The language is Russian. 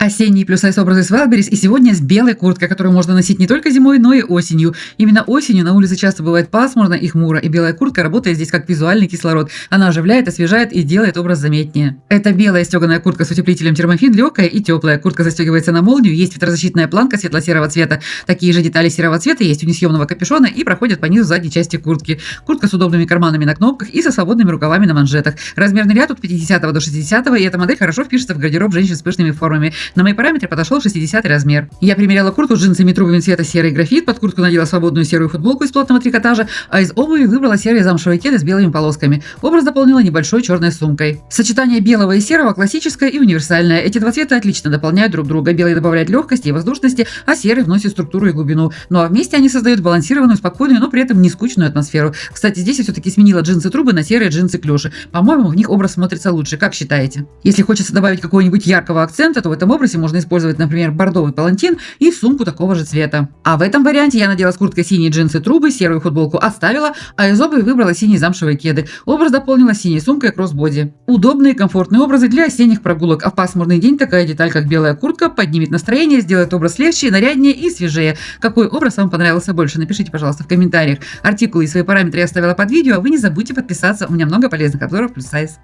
Осенние плюс сайз образы с Wildberries, и сегодня с белой курткой, которую можно носить не только зимой, но и осенью. Именно осенью на улице часто бывает пасмурно и хмуро, и белая куртка работает здесь как визуальный кислород. Она оживляет, освежает и делает образ заметнее. Это белая стеганая куртка с утеплителем термофин, легкая и теплая. Куртка застегивается на молнию, есть ветрозащитная планка светло-серого цвета. Такие же детали серого цвета есть у несъемного капюшона и проходят по низу задней части куртки. Куртка с удобными карманами на кнопках и со свободными рукавами на манжетах. Размерный ряд от 50 до 60, и эта модель хорошо впишется в гардероб женщин с пышными формами. На мои параметры подошел 60 размер. Я примеряла куртку с джинсами трубами цвета серый графит, под куртку надела свободную серую футболку из плотного трикотажа, а из обуви выбрала серые замшевые кеды с белыми полосками. Образ дополнила небольшой черной сумкой. Сочетание белого и серого классическое и универсальное. Эти два цвета отлично дополняют друг друга. Белый добавляет легкости и воздушности, а серый вносит структуру и глубину. Ну а вместе они создают балансированную, спокойную, но при этом не скучную атмосферу. Кстати, здесь я все-таки сменила джинсы трубы на серые джинсы клёши. По-моему, в них образ смотрится лучше. Как считаете? Если хочется добавить какого-нибудь яркого акцента, то в этом образе можно использовать, например, бордовый палантин и сумку такого же цвета. А в этом варианте я надела с курткой синие джинсы трубы, серую футболку оставила, а из обуви выбрала синие замшевые кеды. Образ дополнила синей сумкой кроссбоди. Удобные, комфортные образы для осенних прогулок, а в пасмурный день такая деталь, как белая куртка, поднимет настроение, сделает образ легче, наряднее и свежее. Какой образ вам понравился больше? Напишите, пожалуйста, в комментариях. Артикулы и свои параметры я оставила под видео, а вы не забудьте подписаться, у меня много полезных обзоров плюс сайз.